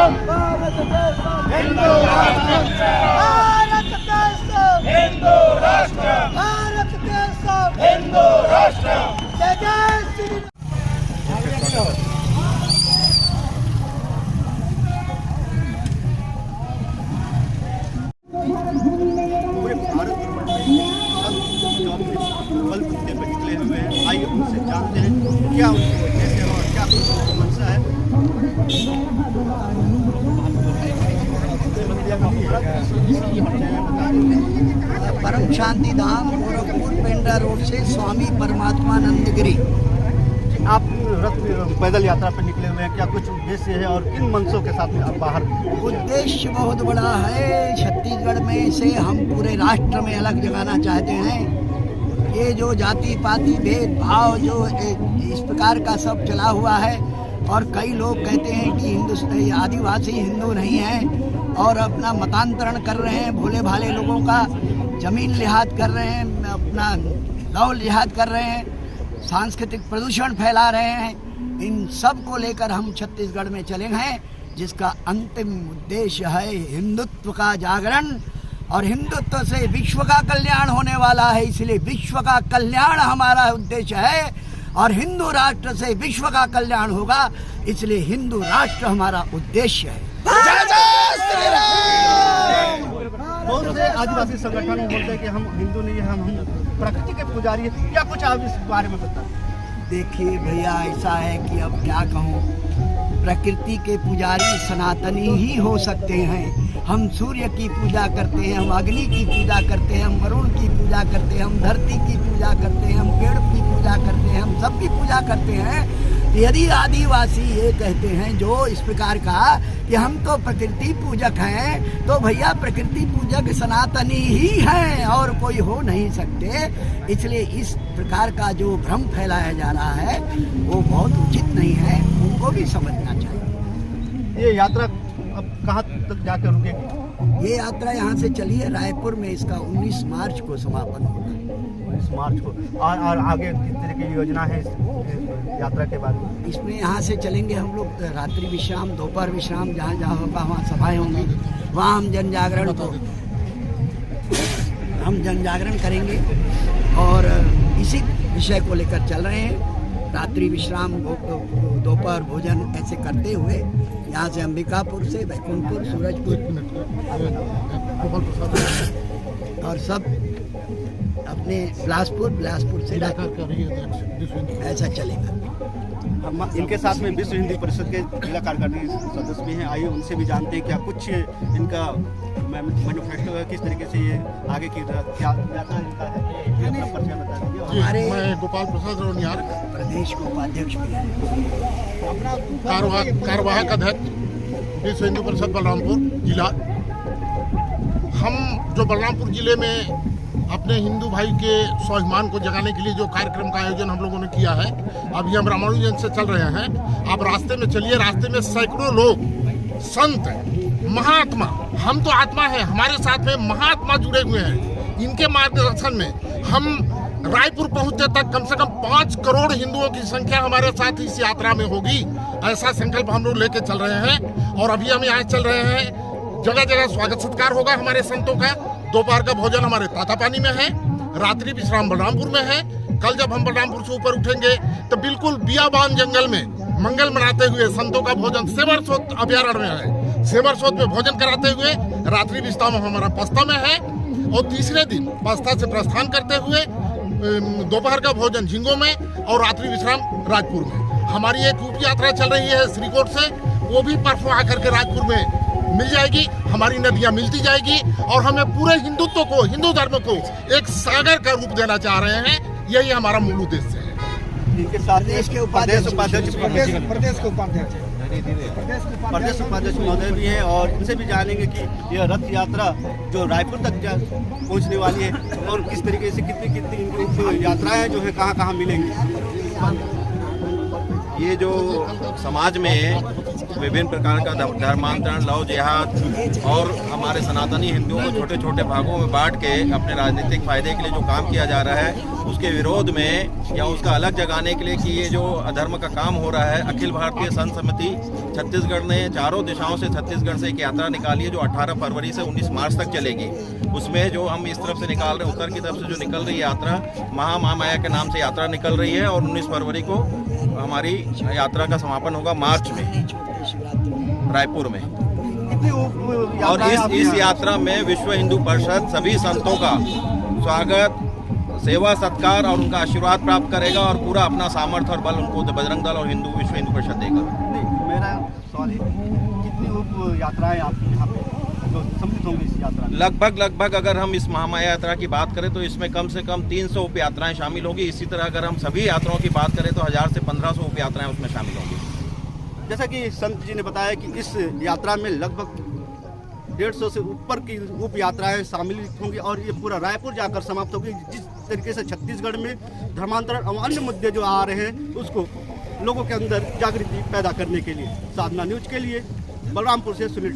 देशम, भारत देशम, हिंदू राष्ट्र, भारत देशम, हिंदू राष्ट्र, भारत देशम, हिंदू राष्ट्र। जय जय श्री पूरे भारत बल बुद्धि पर निकले हुए हैं। आइए उनसे जानते हैं क्या उनके उद्देश्य है और क्या कुछ मंशा है। परम शांति धाम गोरखपुर पेंड्रा रोड से स्वामी परमात्मानंद गिरी। आप रथ पैदल यात्रा पर निकले हुए हैं, क्या कुछ उद्देश्य है और किन मंशों के साथ में आप बाहर? उद्देश्य बहुत बड़ा है। छत्तीसगढ़ में से हम पूरे राष्ट्र में अलग जगाना चाहते हैं। ये जो जाति पाति भेदभाव जो इस प्रकार का सब चला हुआ है, और कई लोग कहते हैं कि हिंदुस्तानी आदिवासी हिंदू नहीं हैं और अपना मतांतरण कर रहे हैं, भोले भाले लोगों का जमीन लिहाज कर रहे हैं, अपना लौ लिहाज कर रहे हैं, सांस्कृतिक प्रदूषण फैला रहे हैं। इन सब को लेकर हम छत्तीसगढ़ में चले हैं, जिसका अंतिम उद्देश्य है हिंदुत्व का जागरण, और हिंदुत्व से विश्व का कल्याण होने वाला है। इसलिए विश्व का कल्याण हमारा उद्देश्य है, और हिंदू राष्ट्र से विश्व का कल्याण होगा, इसलिए हिंदू राष्ट्र हमारा उद्देश्य है। बहुत से आदिवासी संगठन बोलते हैं कि हम हिंदू नहीं है, हम प्रकृति के पुजारी हैं। क्या कुछ आप इस बारे में बताएं? देखिए भैया, ऐसा है कि अब क्या कहूँ, प्रकृति के पुजारी सनातनी ही हो सकते हैं। हम सूर्य की पूजा करते हैं, हम अग्नि की पूजा करते हैं, हम वरुण की पूजा करते हैं, हम धरती की पूजा करते हैं, हम पेड़ की पूजा करते हैं, हम सबकी पूजा करते हैं। यदि आदिवासी ये कहते हैं जो इस प्रकार का कि हम तो प्रकृति पूजक हैं, तो भैया प्रकृति पूजक सनातनी ही हैं और कोई हो नहीं सकते। इसलिए इस प्रकार का जो भ्रम फैलाया जा रहा है वो बहुत उचित नहीं है, उनको भी समझना चाहिए। ये यात्रा अब कहाँ तक जाकर रुकेगी? ये यात्रा यहाँ से चली है रायपुर में, इसका 19 मार्च को समापन होगा। 19 मार्च को। और आगे किस तरह की योजना है इस यात्रा के बाद? इसमें यहाँ से चलेंगे हम लोग रात्रि विश्राम, दोपहर विश्राम, जहाँ जहाँ होगा वहाँ सभाएं होंगी, वहाँ हम जन जागरण करेंगे और इसी विषय को लेकर चल रहे हैं। रात्रि विश्राम, दोपहर भोजन ऐसे करते हुए यहाँ से अंबिकापुर से बैकुंठपुर, सूरजपुर और सब अपने बिलासपुर से ऐसा चलेगा। हम इनके साथ में विश्व हिंदी परिषद के जिला कार्यकारिणी सदस्य भी हैं। आइए उनसे भी जानते हैं क्या कुछ इनका मैनिफेस्टो है, किस तरीके से ये आगे की क्या यात्रा इनका है। अपना परिचय बता दीजिए। हमारे मैं गोपाल प्रसाद रोनियार, प्रदेश को उपाध्यक्ष भी हैं। कार्यवाहक अध्यक्ष विश्व हिंदू परिषद बलरामपुर जिला। हम जो बलरामपुर जिले में अपने हिंदू भाई के स्वाभिमान को जगाने के लिए जो कार्यक्रम का आयोजन हम लोगों ने किया है, अभी हम रामानुजन से चल रहे हैं। आप रास्ते में चलिए, रास्ते में सैकड़ों लोग, संत, महात्मा, हम तो आत्मा है, हमारे साथ में महात्मा जुड़े हुए हैं। इनके मार्गदर्शन में हम रायपुर पहुंचने तक कम से कम 5 करोड़ हिंदुओं की संख्या हमारे साथ इस यात्रा में होगी, ऐसा संकल्प हम लोग लेके चल रहे हैं। और अभी हम यहाँ चल रहे हैं, जगह जगह स्वागत सत्कार होगा हमारे संतों का। दोपहर का भोजन हमारे तातापानी में है, रात्रि विश्राम बलरामपुर में है। कल जब हम बलरामपुर से ऊपर उठेंगे तो बिल्कुल बियाबान जंगल में मंगल मनाते हुए संतों का भोजन सेवरसोत अभ्यारण्य में है। सेवरसोत में भोजन कराते हुए रात्रि विश्राम हमारा पस्ता में है, और तीसरे दिन पस्ता से प्रस्थान करते हुए दोपहर का भोजन झिंगो में और रात्रि विश्राम राजपुर में। हमारी एक रूप यात्रा चल रही है श्रीकोट से, वो भी परसों आकर के राजपुर में मिल जाएगी। हमारी नदियां मिलती जाएगी और हमें पूरे हिंदुत्व को, हिंदू धर्म को एक सागर का रूप देना चाह रहे हैं। यही हमारा मूल उद्देश्य है। इनके साथ प्रदेश के उपाध्यक्ष महोदय भी हैं, और इनसे भी जानेंगे कि यह रथ यात्रा जो रायपुर तक पहुंचने वाली है और किस तरीके से कितनी इनकी यात्राएं जो है कहाँ मिलेंगी। ये जो समाज में विभिन्न प्रकार का धर्मांतरण, लव जिहाद और हमारे सनातनी हिंदुओं को छोटे छोटे भागों में बांट के अपने राजनीतिक फायदे के लिए जो काम किया जा रहा है, उसके विरोध में या उसका अलग जगाने के लिए कि ये जो अधर्म का काम हो रहा है, अखिल भारतीय संत समिति छत्तीसगढ़ ने चारों दिशाओं से छत्तीसगढ़ से एक यात्रा निकाली है जो 18 फरवरी से 19 मार्च तक चलेगी। उसमें जो हम इस तरफ से निकाल रहे हैं, उत्तर की तरफ से जो निकल रही यात्रा महामाया के नाम से यात्रा निकल रही है और 19 फरवरी को हमारी यात्रा का समापन होगा मार्च में रायपुर में। और इस यात्रा में विश्व हिंदू परिषद सभी संतों का स्वागत, सेवा सत्कार और उनका आशीर्वाद प्राप्त करेगा और पूरा अपना सामर्थ्य और बल उनको बजरंग दल और विश्व हिंदू परिषद देगा। नहीं, मेरा सवाल है कितनी उप यात्राएं आपकी यहाँ पे जो सम्मिलित होंगी इस यात्रा में? लगभग अगर हम इस महामाया यात्रा की बात करें तो इसमें कम से कम 300 उप यात्राएं शामिल होगी। इसी तरह अगर हम सभी यात्राओं की बात करें तो 1000 से 1500 उप यात्राएं उसमें शामिल होंगी। जैसा कि संत जी ने बताया कि इस यात्रा में लगभग 150 से ऊपर की उप यात्राएं शामिल होंगी और ये पूरा रायपुर जाकर समाप्त होगी। जिस तरीके से छत्तीसगढ़ में धर्मांतरण और अन्य मुद्दे जो आ रहे हैं उसको लोगों के अंदर जागृति पैदा करने के लिए। साधना न्यूज के लिए बलरामपुर से सुनील।